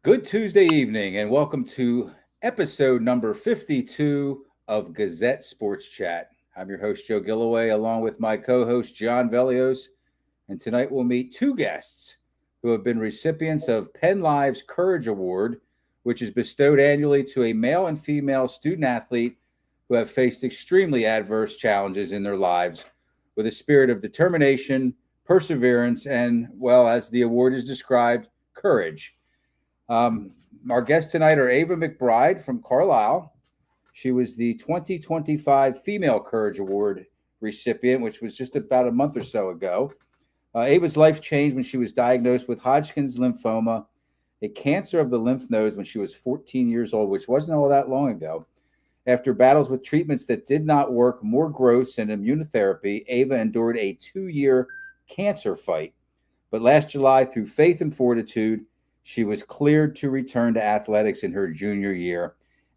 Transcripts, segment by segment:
Good Tuesday evening, and welcome to episode number 52 of Gazette Sports Chat. I'm your host, Joe Gilloway, along with my co host, John Velios. And tonight we'll meet two guests who have been recipients of Penn Live's Courage Award, which is bestowed annually to a male and female student athlete who have faced extremely adverse challenges in their lives with a spirit of determination, perseverance, and, well, as the award is described, courage. Our guests tonight are Ava McBride from Carlisle. She was the 2025 Female Courage Award recipient, which was just about a month or so ago. Ava's life changed when she was diagnosed with Hodgkin's lymphoma, a cancer of the lymph nodes, when she was 14 years old, which wasn't all that long ago. After battles with treatments that did not work, more growths and immunotherapy, Ava endured a 2-year cancer fight. But last July, through faith and fortitude, she was cleared to return to athletics in her junior year.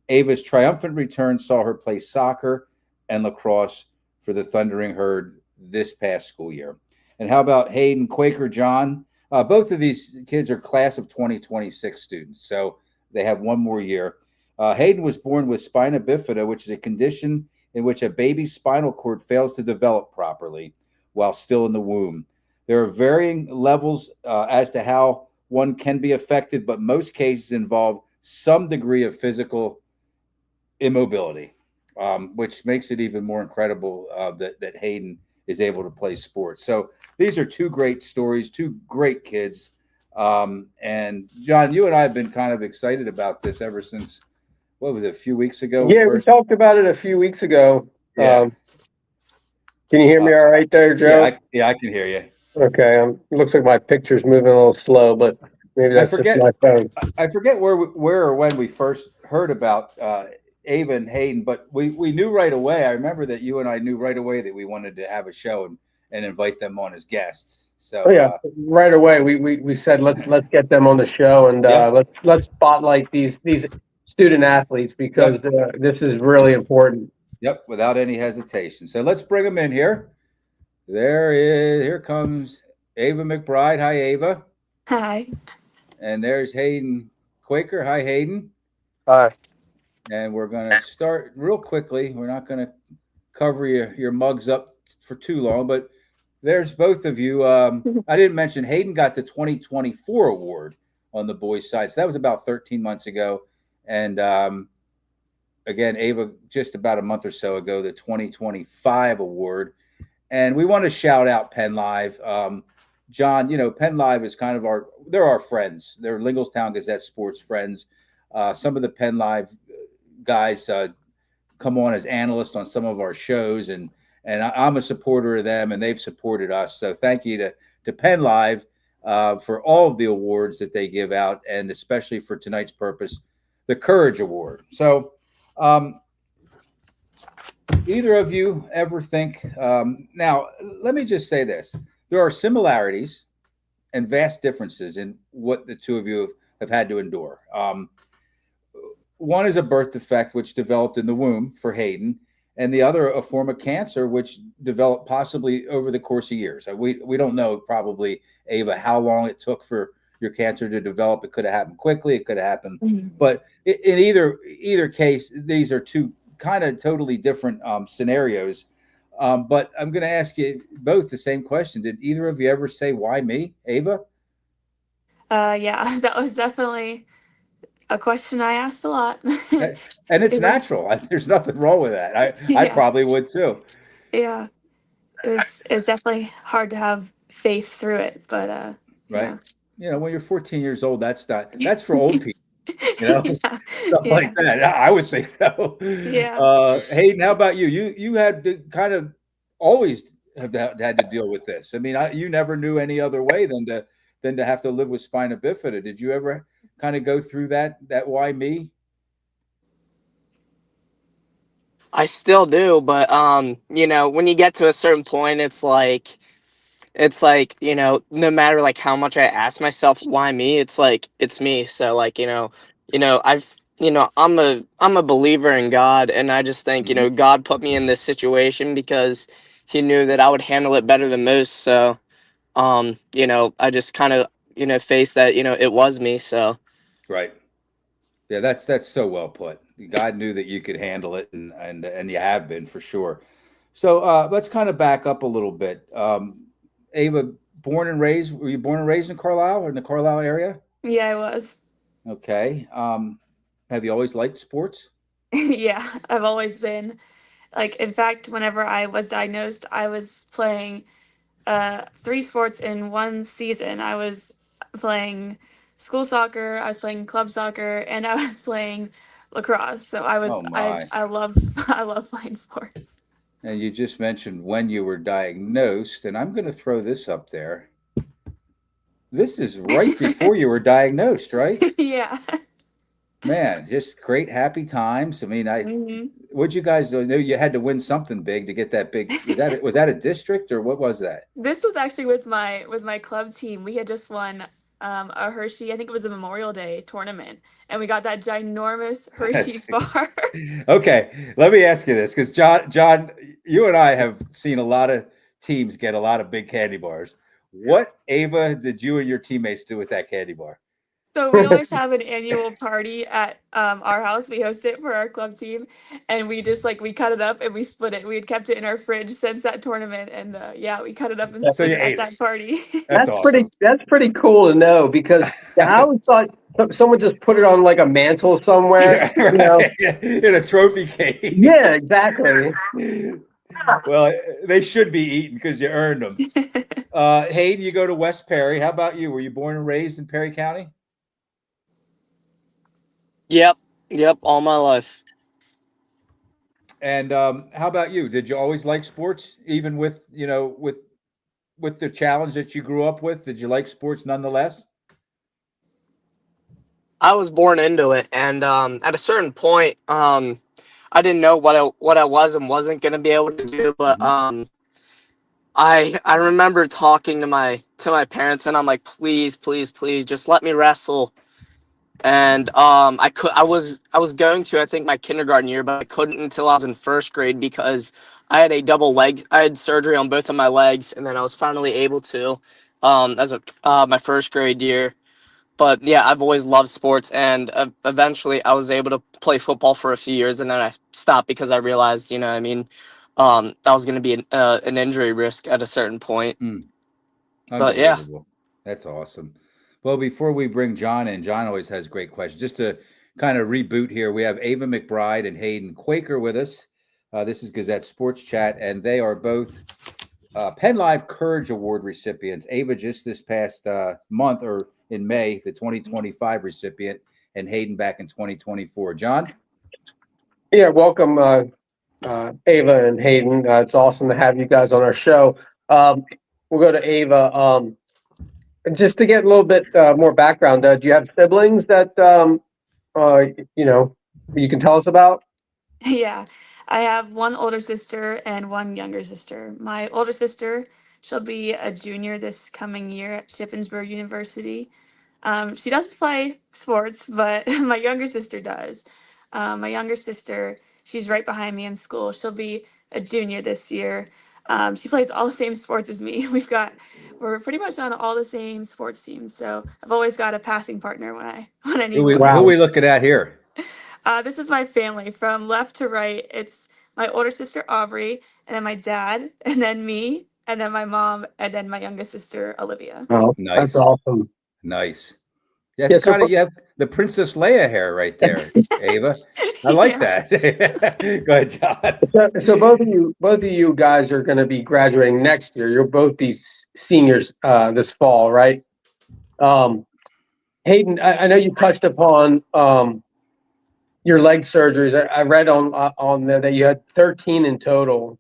Ava's triumphant return saw her play soccer and lacrosse for the Thundering Herd this past school year. And how about Hayden, Quaker, John? Both of these kids are class of 2026 students, so they have one more year. Hayden was born with spina bifida, which is a condition in which a baby's spinal cord fails to develop properly while still in the womb. There are varying levels as to how one can be affected, but most cases involve some degree of physical immobility, which makes it even more incredible that Hayden is able to play sports. So these are two great stories, two great kids. And John, you and I have been kind of excited about this ever since, what was it, a few weeks ago? Yeah, we talked about it a few weeks ago. Yeah. Can you hear me all right there, Joe? Yeah, I can hear you. Okay. It looks like my picture's moving a little slow, but maybe that's just my phone. I forget where or when we first heard about Ava and Hayden, but we knew right away. I remember that you and I knew right away that we wanted to have a show and invite them on as guests. So right away we said let's get them on the show and let's spotlight these student athletes because this is really important. Yep, without any hesitation. So let's bring them in here. Here comes Ava McBride. Hi, Ava. Hi. And there's Hayden Quaker. Hi, Hayden. Hi. And we're going to start real quickly. We're not going to cover your mugs up for too long, but there's both of you. I didn't mention Hayden got the 2024 award on the boys' side. So that was about 13 months ago. And again, Ava, just about a month or so ago, the 2025 award. And we want to shout out Penn Live. John, Penn Live is kind of they're our friends. They're Lingelstown Gazette sports friends. Some of the Penn Live guys come on as analysts on some of our shows, and I'm a supporter of them, and they've supported us. So thank you to Penn Live for all of the awards that they give out, and especially for tonight's purpose, the Courage Award. So either of you ever think now, let me just say this. There are similarities and vast differences in what the two of you have had to endure. One is a birth defect which developed in the womb for Hayden, and the other a form of cancer which developed possibly over the course of years. We don't know, probably, Ava, how long it took for your cancer to develop. It could have happened quickly. It could have happened. Mm-hmm. But in either case, these are two kind of totally different scenarios. But I'm going to ask you both the same question. Did either of you ever say, why me, Ava? Yeah, that was definitely a question I asked a lot. And it's natural. There's nothing wrong with that. I probably would too. Yeah, it was definitely hard to have faith through it, but right. Yeah. When you're 14 years old, that's for old people. Stuff like that. I would think so. Yeah. Hayden, how about you? You had to kind of always have had to deal with this. I mean, you never knew any other way than to have to live with spina bifida. Did you ever kind of go through that why me? I still do, but when you get to a certain point, it's like no matter like how much I ask myself why me, it's like it's me. So like I'm a believer in God, and I just think God put me in this situation because He knew that I would handle it better than most. So I just kind of faced that it was me. So Right. Yeah, that's so well put. God knew that you could handle it, and you have been for sure. So let's kind of back up a little bit. Ava, were you born and raised in Carlisle or in the Carlisle area? Yeah, I was. Okay. Have you always liked sports? Yeah, I've always been like, in fact, whenever I was diagnosed, I was playing three sports in one season. I was playing school soccer, I was playing club soccer, and I was playing lacrosse. So Oh my. I love I love playing sports. And you just mentioned when you were diagnosed, and I'm going to throw this up there. This is right before you were diagnosed, right? Yeah. Man, just great happy times. I mean, hmm what'd you guys do? I know you had to win something big to get that big. Was that a district or what was that? This was actually with my club team. We had just won a Hershey, I think it was a Memorial Day tournament, and we got that ginormous Hershey's That's bar. okay. Let me ask you this, because John, you and I have seen a lot of teams get a lot of big candy bars. What, Ava, did you and your teammates do with that candy bar? So we always have an annual party at our house. We host it for our club team, and we just like we cut it up and we split it. We had kept it in our fridge since that tournament, and yeah, we cut it up and So split you it at ate it. that party. That's awesome. That's pretty cool to know because I always thought someone just put it on like a mantle somewhere. Yeah, You know? right. In a trophy case. Yeah, exactly. Well, they should be eaten because you earned them. Hayden, you go to West Perry. How about you? Were you born and raised in Perry County? Yep, all my life. And how about you? Did you always like sports, even with with the challenge that you grew up with? Did you like sports nonetheless? I was born into it, and at a certain point, I didn't know what I was and wasn't gonna be able to do, but Mhm. I remember talking to my parents, and I'm like, please, please, please, just let me wrestle. And I was going to, I think, my kindergarten year, but I couldn't until I was in first grade because I had surgery on both of my legs, and then I was finally able to as a my first grade year. But yeah, I've always loved sports, and eventually I was able to play football for a few years, and then I stopped because I realized, you know, I mean, that was going to be an injury risk at a certain point. Mm, But yeah, unbelievable. That's awesome. Well, before we bring John in, John always has great questions. Just to kind of reboot here, we have Ava McBride and Hayden Quaker with us. This is Gazette Sports Chat, and they are both Penn Live Courage Award recipients. Ava just this past month or in May, the 2025 recipient, and Hayden back in 2024. John? Yeah, welcome, Ava and Hayden. It's awesome to have you guys on our show. We'll go to Ava. And just to get a little bit more background, do you have siblings that you know you can tell us about? Yeah, I have one older sister and one younger sister. My older sister, she'll be a junior this coming year at Shippensburg University. She doesn't play sports, but my younger sister does. My younger sister, she's right behind me in school. She'll be a junior this year. She plays all the same sports as me. We're pretty much on all the same sports teams. So I've always got a passing partner when I need one. Who Wow. we looking at here? This is my family from left to right. It's my older sister Aubrey, and then my dad, and then me, and then my mom, and then my youngest sister Olivia. Oh, that's Nice. awesome. Nice. Yeah, Yeah, it's kind of you have the Princess Leia hair right there, Ava. I like Yeah. that. Go ahead, John. so both of you guys are going to be graduating next year. You'll both be seniors this fall, right? Um, Hayden, I know you touched upon your leg surgeries. I read on there that you had 13 in total.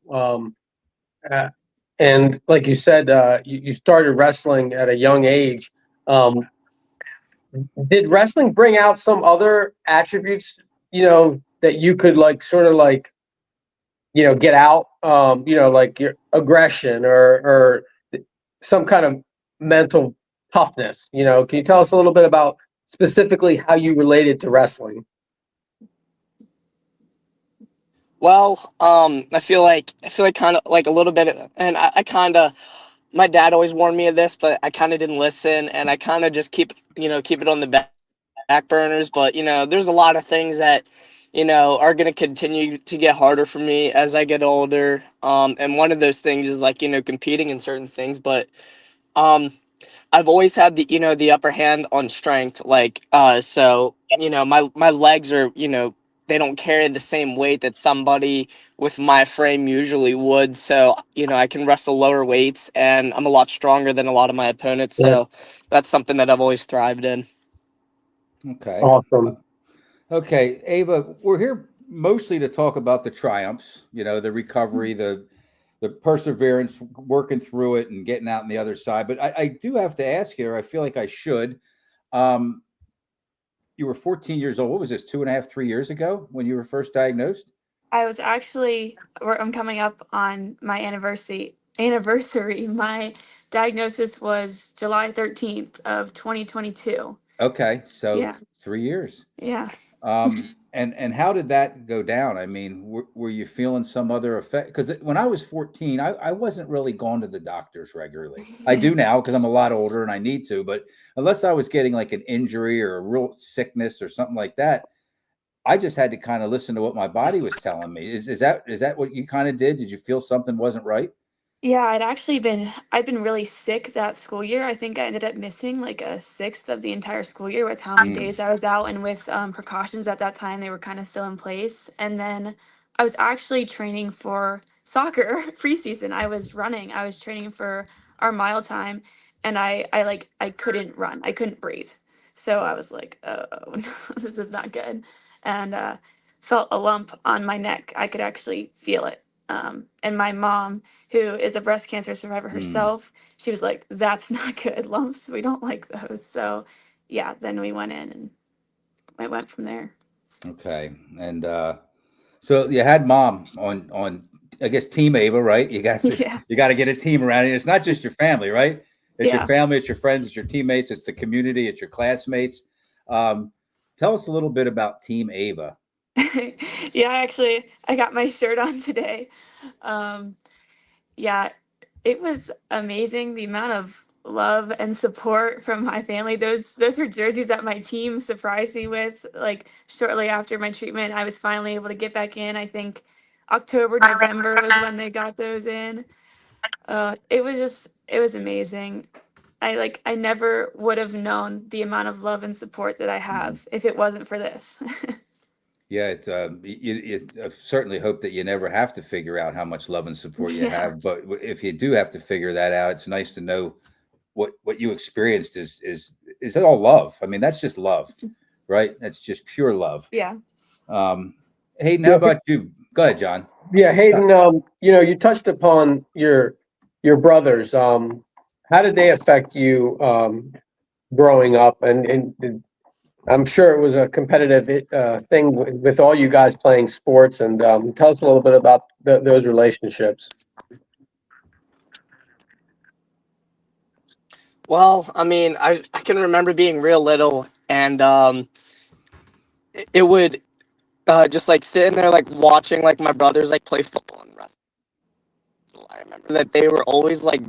Uh, and like you said, you started wrestling at a young age. Um, did wrestling bring out some other attributes, that you could like sort of like, get out, like your aggression or some kind of mental toughness? Can you tell us a little bit about specifically how you related to wrestling? well, I feel like kind of like a little bit, and I kind of, my dad always warned me of this, but I kind of didn't listen, and I kind of just keep it on the back back burners, but there's a lot of things that are going to continue to get harder for me as I get older. And one of those things is like competing in certain things, but um I've always had the upper hand on strength, like so my legs are they don't carry the same weight that somebody with my frame usually would, so I can wrestle lower weights and I'm a lot stronger than a lot of my opponents, Yeah. so that's something that I've always thrived in. Okay. Awesome. Okay, Ava, we're here mostly to talk about the triumphs, the recovery, the perseverance, working through it and getting out on the other side. But I do have to ask you, or I feel like I should. Um, you were 14 years old. What was this, 2.5, 3 years ago when you were first diagnosed? I was actually, I'm coming up on my anniversary. My diagnosis was July 13th of 2022. Okay, so Yeah. 3 years. Yeah. And how did that go down? I mean, were you feeling some other effect? Because when I was 14, I wasn't really going to the doctors regularly. I do now because I'm a lot older and I need to, but unless I was getting like an injury or a real sickness or something like that, I just had to kind of listen to what my body was telling me. Is that what you kind of did? Did you feel something wasn't right? Yeah, I'd been really sick that school year. I think I ended up missing like a sixth of the entire school year with how many Mm, days I was out, and with precautions at that time, they were kind of still in place. And then I was actually training for soccer preseason. I was training for our mile time, and I couldn't run. I couldn't breathe. So I was like, oh, no, this is not good. And felt a lump on my neck. I could actually feel it. And my mom, who is a breast cancer survivor mm, herself, she was like, "That's not good. Lumps, we don't like those." So, yeah, then we went in and I went from there. okay. And so you had mom on I guess Team Ava, right? Yeah, You got to get a team around it. It's not just your family, right? It's your yeah. family, it's your friends, it's your teammates, it's the community, it's your classmates. Um, Tell us a little bit about Team Ava. Yeah, I got my shirt on today. Um, yeah, it was amazing the amount of love and support from my family. Those were jerseys that my team surprised me with. Like shortly after my treatment, I was finally able to get back in. I think October, November was when they got those in. It was amazing. I never would have known the amount of love and support that I Mhm. have if it wasn't for this. Yeah, I certainly hope that you never have to figure out how much love and support you Yeah. have. But if you do have to figure that out, it's nice to know what you experienced is all love. I mean, that's just love, right? That's just pure love. Yeah. Um, Hayden, how Yeah, about you? Go ahead, John. yeah, Hayden. You touched upon your brothers. How did they affect you growing up? And I'm sure it was a competitive thing with all you guys playing sports. And tell us a little bit about those relationships. Well, I mean, I can remember being real little, and it would just like sitting there like watching like my brothers like play football and wrestle. I remember that they were always like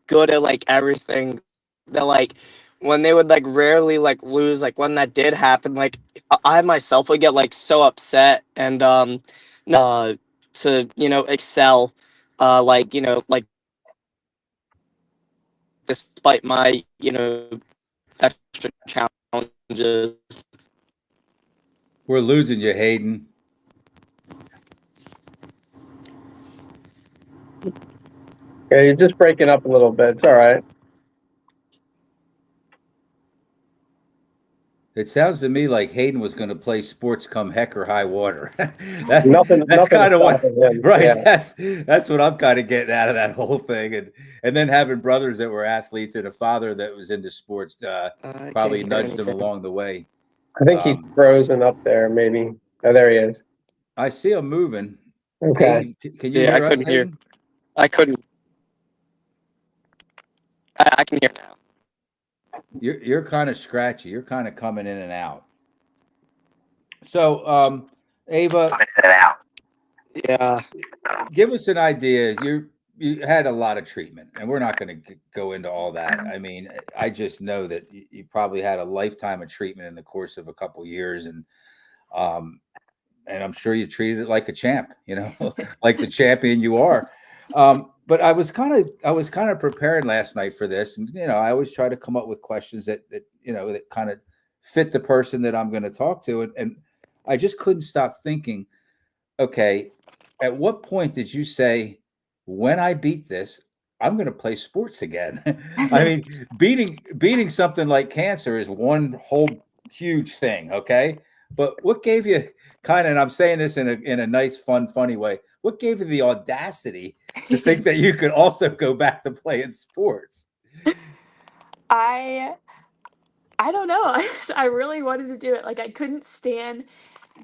good at like everything. That like when they would like rarely like lose, like when that did happen, like I myself would get like so upset and to excel, like like despite my extra challenges. We're losing you, Hayden. Yeah, you're just breaking up a little bit. It's all right. It sounds to me like Hayden was going to play sports come heck or high water. that that's Nothing is kind of what, stopping him. right? Yeah. That's what I'm kind of getting out of that whole thing, and then having brothers that were athletes and a father that was into sports I can't probably hear nudged them anything. along the way. I think he's Um, frozen up there, maybe. Oh, there he is. I see him moving. Okay. Hayden, can you Yeah, I hear us, couldn't hear. Hayden? I couldn't. I can hear now. You're kind of scratchy. You're kind of coming in and out. So, Ava, Yeah. give us an idea. you had a lot of treatment, and we're not going to go into all that. I mean, I just know that you probably had a lifetime of treatment in the course of a couple years, um, and I'm sure you treated it like a champ, like the champion you are. But I was kind of prepared last night for this, and I always try to come up with questions that kind of fit the person that I'm going to talk to, and I just couldn't stop thinking, okay, at what point did you say, when I beat this, I'm going to play sports again? I mean, beating something like cancer is one whole huge thing, okay? But what gave you and I'm saying this in a nice, fun, funny way, what gave you the audacity to think that you could also go back to playing sports? I don't know. I really wanted to do it. Like, I couldn't stand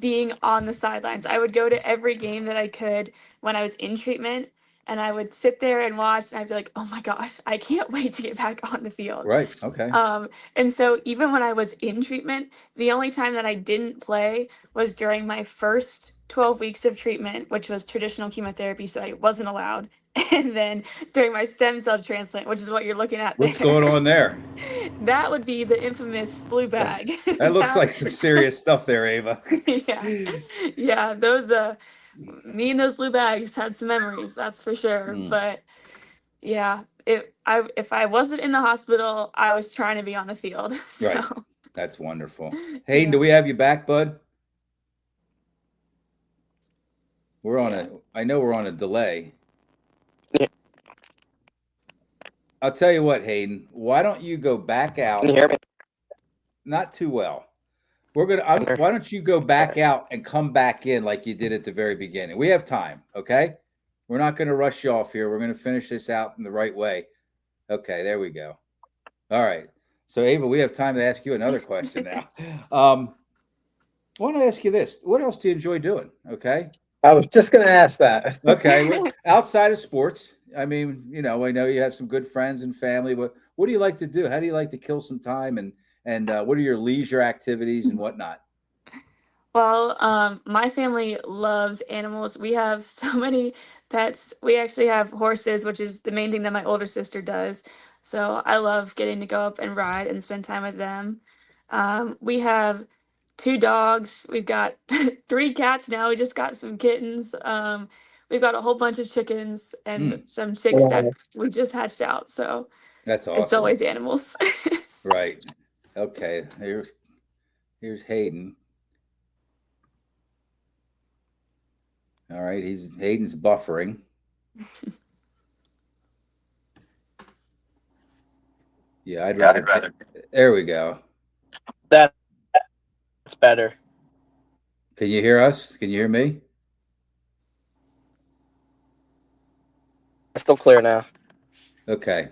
being on the sidelines. I would go to every game that I could when I was in treatment, and I would sit there and watch, and I'd be like, "Oh my gosh, I can't wait to get back on the field." Right. Okay. And so even when I was in treatment, the only time that I didn't play was during my first 12 weeks of treatment, which was traditional chemotherapy, so I wasn't allowed. And then during my stem cell transplant, which is what you're looking at What's there, going on there? that would be the infamous blue bag. That looks like some serious stuff there, Ava. Yeah. Yeah, those me and those blue bags had some memories, that's for sure. But yeah, if I wasn't in the hospital, I was trying to be on the field. So Right. That's wonderful. Hayden, yeah. do we have you back, bud? I know we're on a delay. Yeah. I'll tell you what, Hayden, why don't you go back out? Can you hear me? Not too well. Why don't you go back out and come back in like you did at the very beginning? We have time, okay? We're not going to rush you off here. We're going to finish this out in the right way. Okay, there we go. All right. So, Ava, we have time to ask you another question now. I want to ask you this. What else do you enjoy doing? Okay. I was just going to ask that. Okay. Well, outside of sports, I mean, I know you have some good friends and family, but what do you like to do? How do you like to kill some time, and what are your leisure activities and whatnot? Well, my family loves animals. We have so many pets. We actually have horses, which is the main thing that my older sister does. So I love getting to go up and ride and spend time with them. We have 2 dogs. We've got 3 cats now. We just got some kittens. We've got a whole bunch of chickens and some chicks that we just hatched out. So That's awesome. it's always animals. Right. Okay. Here's Hayden. All right. Hayden's buffering. Yeah, I'd rather. There we go. That's better. Can you hear us? Can you hear me? It's still clear now. Okay.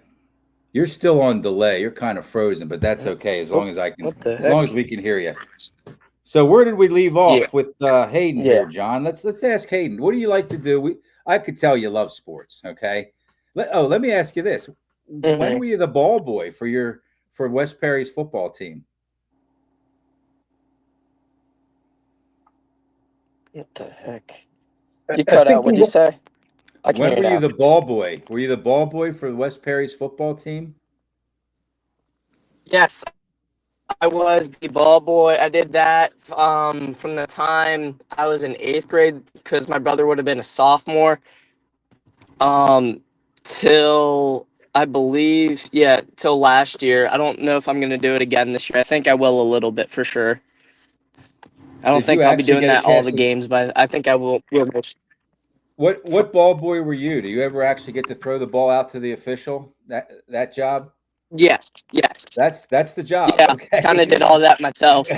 You're still on delay. You're kind of frozen, but that's okay as long as long as we can hear you. So where did we leave off with Hayden here, John? Let's ask Hayden. What do you like to do? I could tell you love sports. Okay. Let me ask you this: when were you the ball boy for West Perry's football team? What the heck? You cut out. What'd you say? When were you the ball boy? Were you the ball boy for West Perry's football team? Yes, I was the ball boy. I did that from the time I was in 8th grade because my brother would have been a sophomore. Till I believe, till last year. I don't know if I'm going to do it again this year. I think I will a little bit for sure. I don't think I'll be doing that all the games, but I think I will. What ball boy were you? Do you ever actually get to throw the ball out to the official? That job? Yes. That's the job. Yeah, okay. Kind of did all that myself.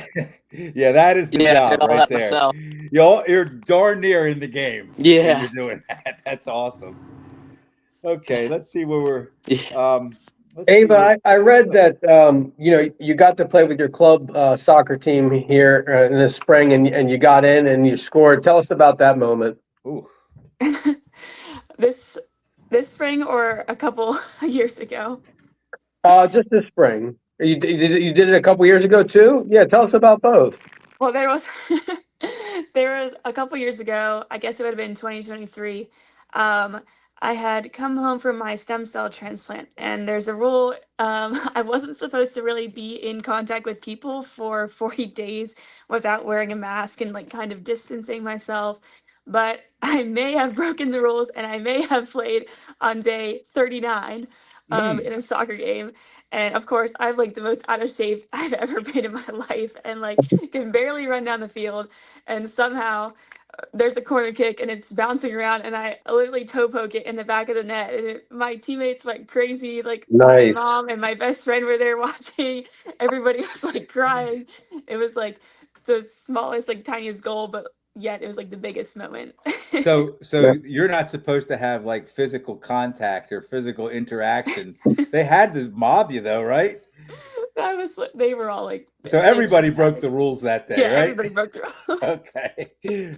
Yeah, that is the job right there. Myself. You're darn near in the game. Yeah, you're doing that. That's awesome. Okay, let's see where we're. Ava, I read that you got to play with your club soccer team here in the spring, and you got in and you scored. Tell us about that moment. Ooh. This spring or a couple years ago? Just this spring. You did it a couple years ago too? Yeah, tell us about both. Well, there was a couple years ago. I guess it would have been 2023. I had come home from my stem cell transplant, and there's a rule. I wasn't supposed to really be in contact with people for 40 days without wearing a mask and like kind of distancing myself. But I may have broken the rules, and I may have played on day 39 in a soccer game. And of course, I'm like the most out of shape I've ever been in my life, and like can barely run down the field. And somehow there's a corner kick and it's bouncing around and I literally toe poke it in the back of the net and my teammates went crazy. Like my Nice. mom and my best friend were there watching. Everybody was like crying. It was like the smallest, like tiniest goal, but yet it was like the biggest moment. So Yeah. you're not supposed to have like physical contact or physical interaction. They had to mob you though, right? I was they were all like So they were everybody broke the ecstatic. rules that day, Yeah, right? everybody broke the rules. Okay.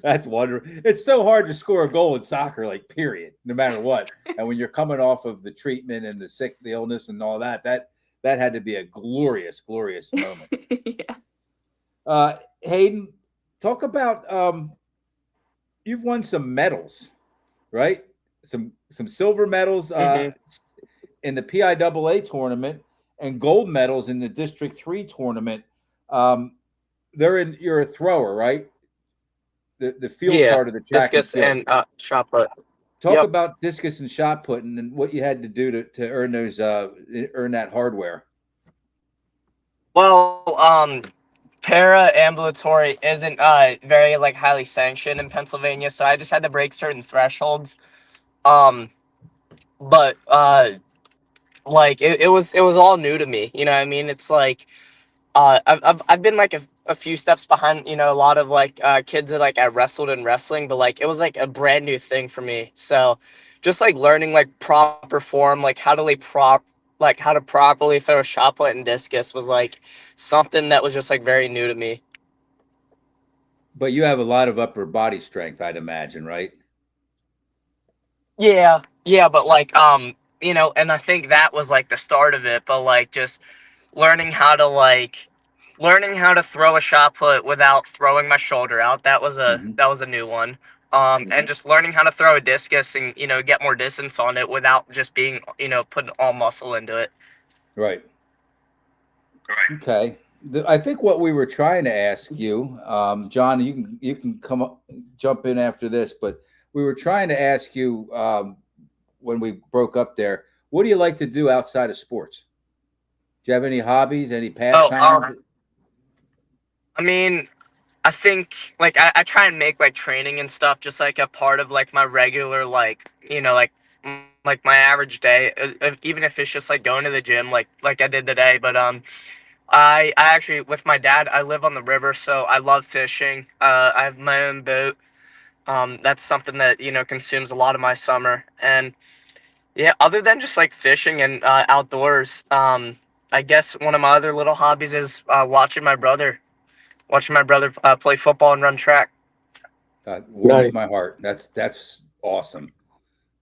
That's wonderful. It's so hard to score a goal in soccer, like period, no matter what. And when you're coming off of the treatment and the illness and all that, that had to be a glorious, glorious moment. Yeah. Hayden, talk about you've won some medals, right? Some silver medals in the PIAA tournament and gold medals in the District 3 tournament. You're a thrower, right? The field part of the track discus and field. and shot put. Talk Yep. about discus and shot putting and what you had to do to earn those earn that hardware. Well, para-ambulatory isn't very like highly sanctioned in Pennsylvania, so I just had to break certain thresholds. But like it was all new to me. You know what I mean? It's like I've been like a few steps behind, you know, a lot of like kids that like I wrestled in wrestling, but like it was like a brand new thing for me. So just like learning like proper form, like how to how to properly throw a shot put and discus was like something that was just like very new to me. But you have a lot of upper body strength, I'd imagine, right? Yeah, but like you know, and I think that was like the start of it, but like just learning how to throw a shot put without throwing my shoulder out. Mm-hmm. That was a new one. And just learning how to throw a discus and, you know, get more distance on it without just being, you know, putting all muscle into it. Right. Okay. I think what we were trying to ask you, John, you can come up, jump in after this, but we were trying to ask you when we broke up there, what do you like to do outside of sports? Do you have any hobbies, any pastimes? I mean, I think like I try and make like training and stuff just like a part of like my regular like, you know, like my average day, even if it's just like going to the gym like I did today. But I actually, with my dad, I live on the river, so I love fishing. I have my own boat. That's something that, you know, consumes a lot of my summer. And yeah, other than just like fishing and outdoors, I guess one of my other little hobbies is watching my brother play football and run track. Warms my heart. That's awesome.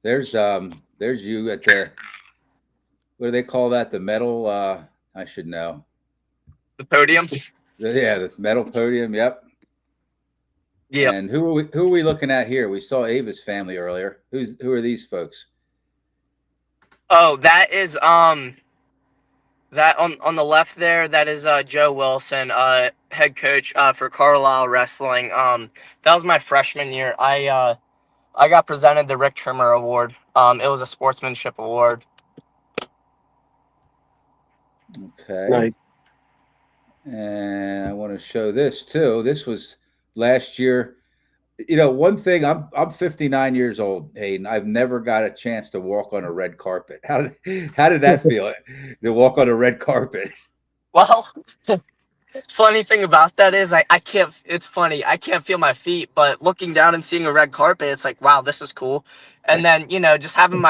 There's you at the, what do they call that? The medal. I should know. The podium. Yeah, the medal podium. Yep. Yeah. And who are we looking at here? We saw Ava's family earlier. Who are these folks? Oh, that is that on the left there, that is Joe Wilson, head coach for Carlisle wrestling. That was my freshman year. I got presented the Rick Trimmer Award. It was a sportsmanship award. Okay. Nice. And I want to show this too. This was last year. You know, one thing, I'm 59 years old, Hayden. I've never got a chance to walk on a red carpet. How did that feel to walk on a red carpet? Well, funny thing about that is I can't, it's funny, I can't feel my feet, but looking down and seeing a red carpet, it's like, wow, this is cool. And then, you know, just having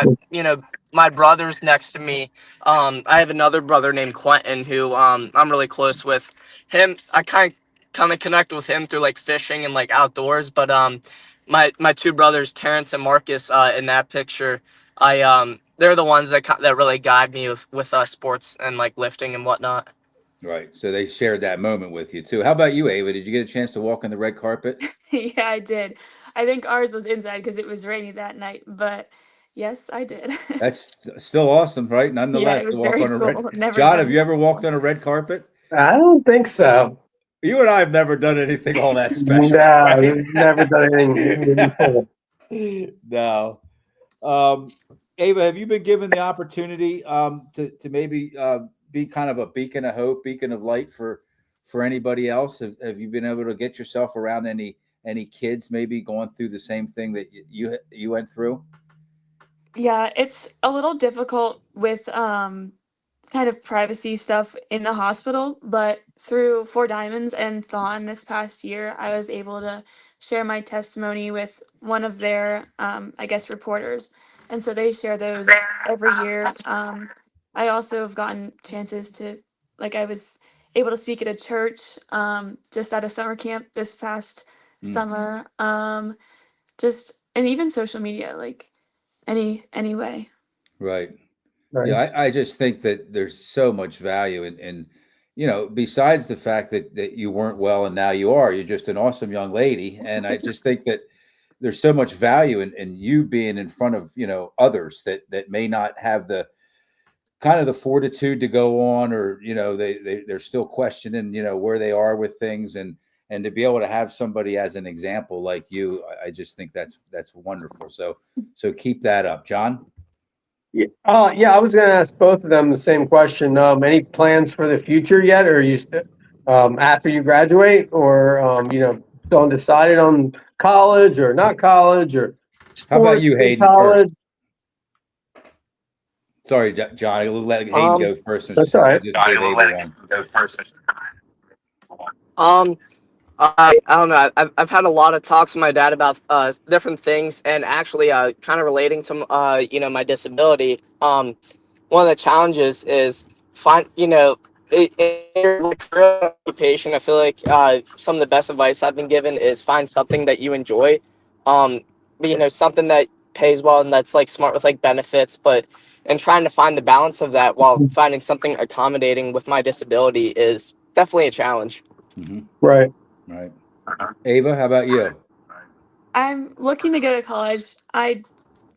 my brothers next to me. I have another brother named Quentin who I'm really close with. Him, I kind of connect with him through like fishing and like outdoors, but my two brothers, Terrence and Marcus, in that picture, they're the ones that really guide me with sports and like lifting and whatnot. Right. So they shared that moment with you too. How about you, Ava? Did you get a chance to walk on the red carpet? Yeah, I did. I think ours was inside because it was rainy that night. But Yes, I did. That's still awesome, right? Yeah, Nonetheless, it to was walk very on a red. cool. Never John, done have you it ever walked before. on a red carpet? I don't think so. You and I have never done anything all that special, No, right? never done anything cool. No. Ava, have you been given the opportunity to maybe be kind of a beacon of hope, beacon of light for anybody else? Have you been able to get yourself around any kids maybe going through the same thing that you went through? Yeah, it's a little difficult with kind of privacy stuff in the hospital, but through Four Diamonds and Thon this past year, I was able to share my testimony with one of their, I guess, reporters. And so they share those every year. I also have gotten chances to, like, I was able to speak at a church just at a summer camp this past Mm, summer. And even social media, like any way. right. Yeah, Nice. I just think that there's so much value in besides the fact that you weren't well and now you are, you're just an awesome young lady. And I just think that there's so much value in you being in front of, others that may not have the kind of the fortitude to go on, or, they're still questioning, where they are with things, and to be able to have somebody as an example like you, I just think that's wonderful. So keep that up, John. Yeah, I was going to ask both of them the same question. Any plans for the future yet, or after you graduate, or still undecided on college or not college, or How about sports you, in Hayden, first? college? Sorry, John. We'll let Hayden Um, go first That's all since we right. just gave Ava one. um, I don't know. I've had a lot of talks with my dad about different things, and actually kind of relating to my disability. One of the challenges is in your career occupation. I feel like some of the best advice I've been given is find something that you enjoy, but, something that pays well and that's like smart with like benefits, but and trying to find the balance of that while finding something accommodating with my disability is definitely a challenge. Mm-hmm. Right. Right. Ava, how about you? I'm looking to go to college. I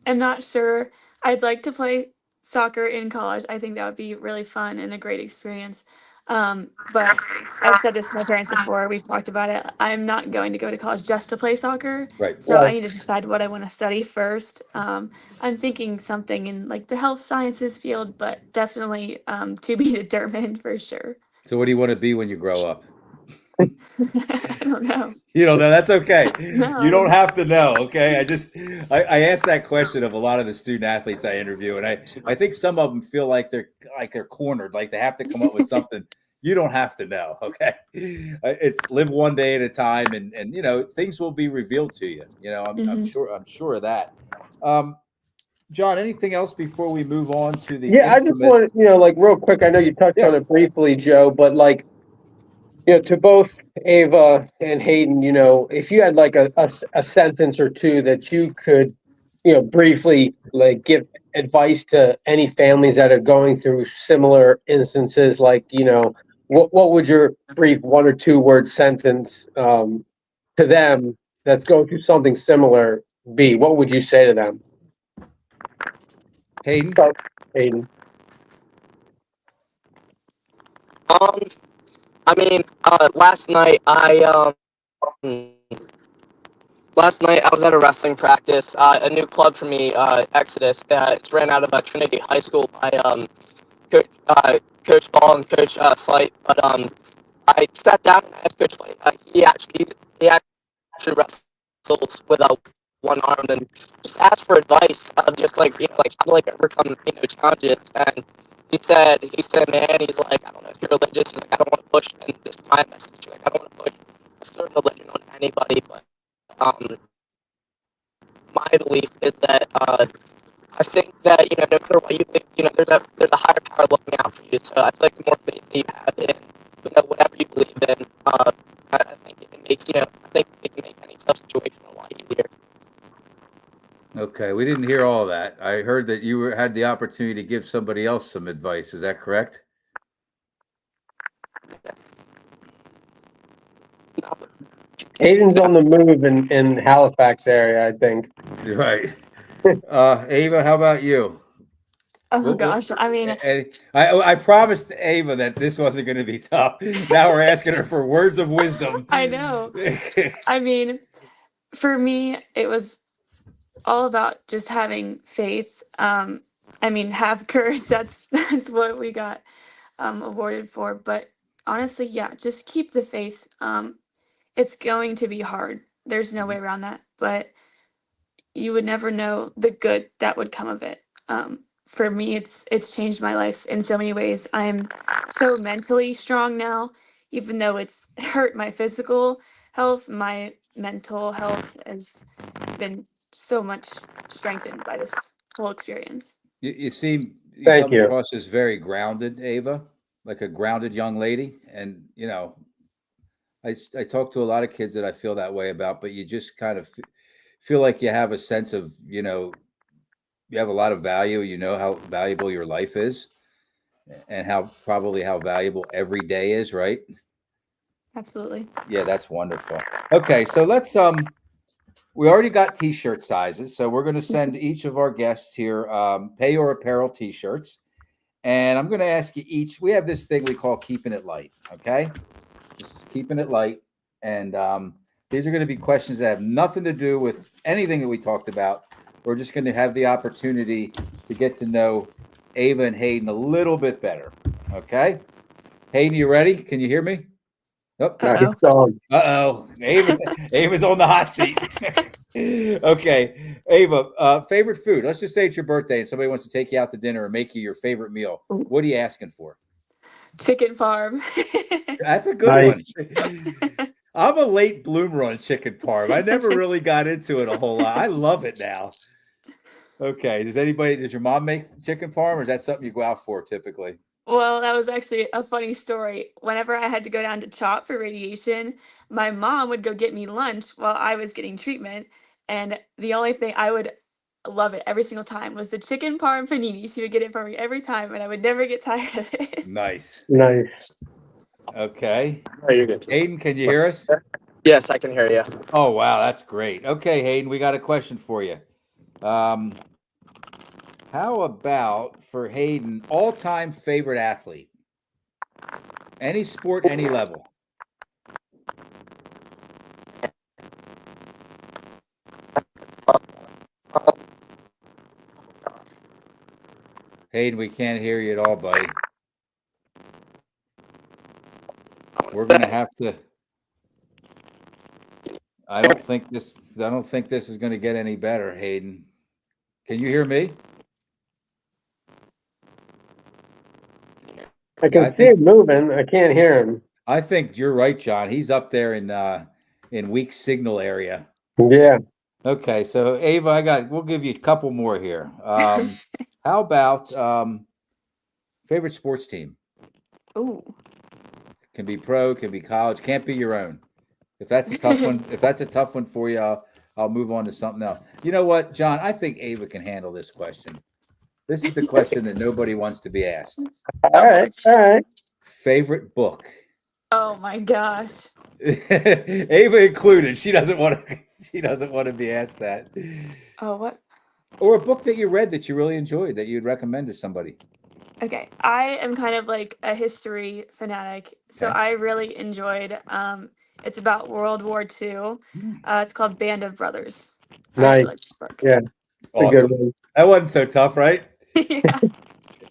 am not sure. I'd like to play soccer in college. I think that would be really fun and a great experience. But I've said this to my parents before. We've talked about it. I'm not going to go to college just to play soccer. Right. So I Right. need to decide what I want to study first. I'm thinking something in like the health sciences field, but definitely to be determined for sure. So, what do you want to be when you grow up? I don't know. You don't know. That's okay. No, You I don't don't. have to know. Okay. I asked that question of a lot of the student athletes I interview, and I think some of them feel like they're cornered, like they have to come up with something. You don't have to know. Okay. It's live one day at a time, and things will be revealed to you. Mhm. I'm sure of that. John, anything else before we move on to the Yeah, I just infamous? wanted, like real quick. I know you touched Yeah. on it briefly, Joe, but like, to both Ava and Hayden, if you had like a sentence or two that you could, briefly like give advice to any families that are going through similar instances, like, what would your brief 1 or 2 word sentence to them that's going through something similar be? What would you say to them? Hayden. Start, Hayden. Um, I mean, last night I was at a wrestling practice, a new club for me, Exodus. It's ran out of Trinity High School by Coach Ball and Coach Flight. But I sat down and asked Coach Flight. He actually wrestles with one arm, and just asked for advice of just like like how to like overcome challenges. And he said, man, he's like, I don't know if you're religious. He's like, I don't want to push, and this is my message. Like, I don't want to push a certain religion on anybody, but um, my belief is that I think that no matter what you think, there's a higher power looking out for you. So I feel like the more faith that you have in whatever you believe in, I think it makes I think it can make any tough situation a lot easier. Okay, we didn't hear all that. I heard that you had the opportunity to give somebody else some advice. Is that correct? Hayden's on the move in Halifax area, I think. Right. Ava, how about you? Oh gosh, I mean, And I promised Ava that this wasn't going to be tough. Now we're asking her for words of wisdom. I know. I mean, for me, it was all about just having faith. I mean, have courage. That's what we got awarded for. But honestly, yeah, just keep the faith. It's going to be hard. There's no way around that. But you would never know the good that would come of it. For me, it's changed my life in so many ways. I'm so mentally strong now, even though it's hurt my physical health. My mental health has been so much strengthened by this whole experience. You Thank come you. across as very grounded, Ava, like a grounded young lady. And, I talk to a lot of kids that I feel that way about, but you just kind of feel like you have a sense of, you have a lot of value. You know how valuable your life is and how valuable every day is, right? Absolutely. Yeah, that's wonderful. Okay, so we already got t-shirt sizes, so we're going to send each of our guests here pay your apparel t-shirts. And I'm going to ask you each. We have this thing we call keeping it light. Okay, just keeping it light. And these are going to be questions that have nothing to do with anything that we talked about. We're just going to have the opportunity to get to know Ava and Hayden a little bit better. Okay, Hayden, you ready? Can you hear me? Oh, Nice Uh-oh. song. Ava's on the hot seat. Okay, Ava, favorite food. Let's just say it's your birthday and somebody wants to take you out to dinner and make you your favorite meal. What are you asking for? Chicken farm. That's a good Nice. one. I'm a late bloomer on chicken parm. I never really got into it a whole lot. I love it now. Okay, does your mom make chicken parm, or is that something you go out for typically? Well, that was actually a funny story. Whenever I had to go down to CHOP for radiation, my mom would go get me lunch while I was getting treatment. And the only thing I would love it every single time was the chicken parm panini. She would get it for me every time, and I would never get tired of it. Nice. Nice. Okay. Oh, you're good. Hayden, can you hear us? Yes, I can hear you. Oh, wow, that's great. Okay, Hayden, we got a question for you. How about for Hayden, all-time favorite athlete? Any sport, any level. Hayden, we can't hear you at all, buddy. We're gonna have to. I don't think this is gonna get any better, Hayden. Can you hear me? I I can see think him moving. I can't hear him. I think you're right, John. He's up there in weak signal area. Yeah. Okay, so Ava, we'll give you a couple more here. How about favorite sports team? Ooh. Can be pro, can be college, can't be your own. If that's a tough one for you, I'll move on to something else. You know what, John? I think Ava can handle this question. This is the question that nobody wants to be asked. All right. All right. Favorite book? Oh my gosh. Ava included. She doesn't want to. She doesn't want to be asked that. Oh, what? Or a book that you read that you really enjoyed that you'd recommend to somebody. Okay. I am kind of like a history fanatic, so Okay. I really enjoyed it's about World War II. It's called Band of Brothers. I really Nice. like the book. Yeah. It's a good Awesome. one. That wasn't so tough, right? Yeah.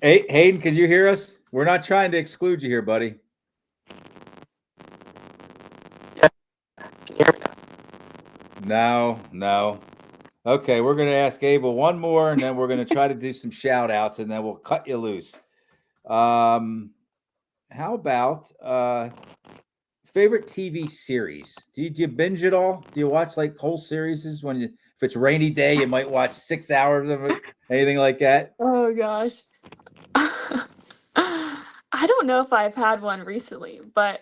Hey, Hayden, can you hear us? We're not trying to exclude you here, buddy. Can you hear me? No. Okay, we're going to ask Ava one more, and then we're going to try to do some shout outs, and then we'll cut you loose. How about favorite TV series? Do you binge it all? Do you watch like whole series if it's rainy day, you might watch 6 hours of it, anything like that? Oh gosh. I don't know if I've had one recently, but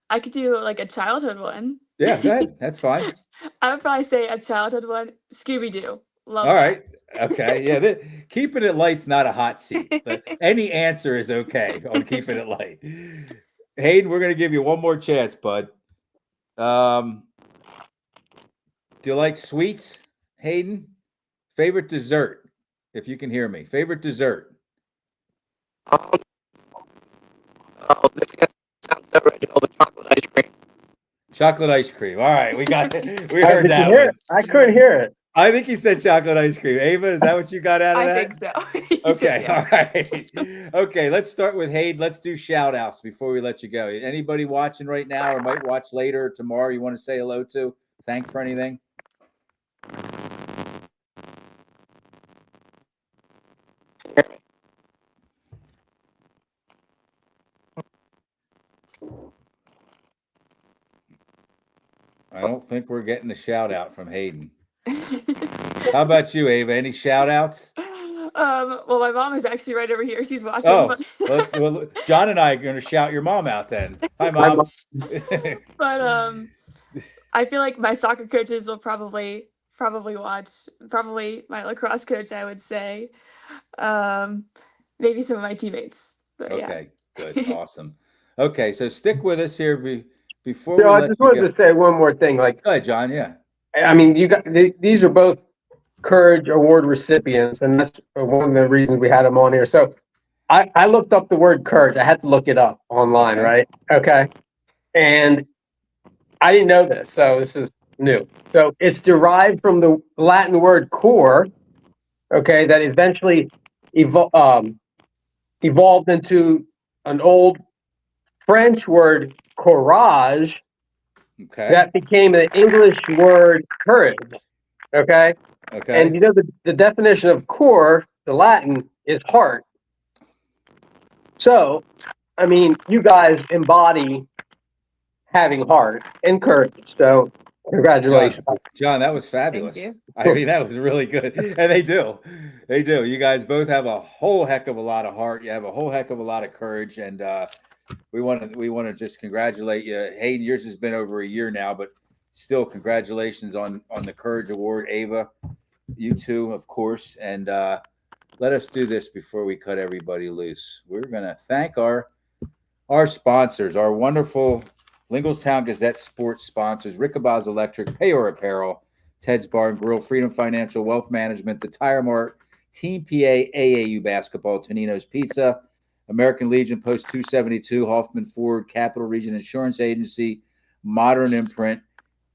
I could do like a childhood one. Yeah, go ahead. That's fine. I would probably say a childhood one. Scooby-Doo. Love All that. right. Okay. Yeah. Keeping it light's not a hot seat, but any answer is okay on keeping it light. Hayden, we're going to give you one more chance, bud. Do you like sweets, Hayden? Favorite dessert, if you can hear me. Favorite dessert. Oh, this is gonna sound so original, but chocolate ice cream. Chocolate ice cream. All right, we got it. We Did heard you that hear one. it? I couldn't hear it. I think he said chocolate ice cream. Ava, is that what you got out of I that? think so. He said Okay, yes. all right. Okay, let's start with Hayden. Let's do shout outs before we let you go. Anybody watching right now or might watch later or tomorrow you want to say hello to? Thank for anything? I don't think we're getting a shout out from Hayden. How about you, Ava? Any shout outs? Well, my mom is actually right over here. She's watching. Oh, But well, John and I are going to shout your mom out then. Hi, Hi, Mom. but I feel like my soccer coaches will probably watch. Probably my lacrosse coach, I would say. Maybe some of my teammates. But yeah. Okay, good, awesome. Okay, so stick with us here before So we I let just you wanted go. to say one more thing. Like, Go ahead, John. Yeah. I mean, you got these are both Courage Award recipients, and that's one of the reasons we had them on here. So I looked up the word courage. I had to look it up online, Okay. right? Okay. And I didn't know this, so this is new. So it's derived from the Latin word cor, okay, that eventually evolved into an old French word courage Okay. that became an English word courage, okay? Okay. And you know, the definition of core, the Latin, is heart. So, I mean, you guys embody having heart and courage. So, congratulations. John, that was fabulous. you. I mean, that was really good. And they do. They do. You guys both have a whole heck of a lot of heart. You have a whole heck of a lot of courage. And we want to just congratulate you. Hayden, yours has been over a year now, but still congratulations on the Courage Award. Ava, you too, of course. And let us do this before we cut everybody loose. We're going to thank our sponsors, our wonderful Lingelstown Gazette sports sponsors, Rickabaz Electric, Payor Apparel, Ted's Bar and Grill, Freedom Financial, Wealth Management, The Tire Mart, Team PA, AAU Basketball, Tonino's Pizza, American Legion, Post 272, Hoffman Ford, Capital Region Insurance Agency, Modern Imprint,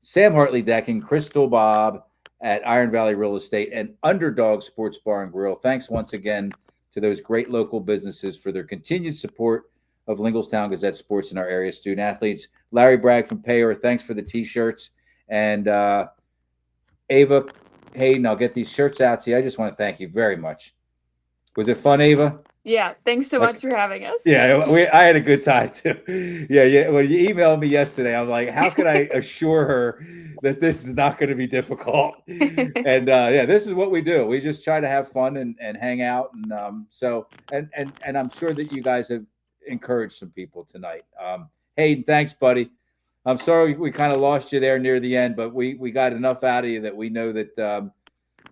Sam Hartley Decking, Crystal Bob at Iron Valley Real Estate, and Underdog Sports Bar and Grill. Thanks once again to those great local businesses for their continued support of Lingelstown Gazette Sports in our area. Student athletes, Larry Bragg from Payor, thanks for the T-shirts. And Ava, Hayden, I'll get these shirts out to you. I just want to thank you very much. Was it fun, Ava? Yeah. Thanks so much for having us. Yeah, I had a good time too. Yeah. When you emailed me yesterday, I'm like, how can I assure her that this is not going to be difficult? And yeah, this is what we do. We just try to have fun and hang out. And so I'm sure that you guys have encouraged some people tonight. Hayden, thanks, buddy. I'm sorry we kind of lost you there near the end, but we got enough out of you that we know that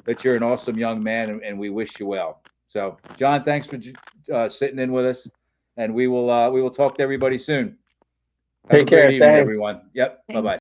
that you're an awesome young man, and we wish you well. So, John, thanks for sitting in with us, and we will talk to everybody soon. Have Take a great care. evening, Thanks. everyone. Yep. Bye-bye.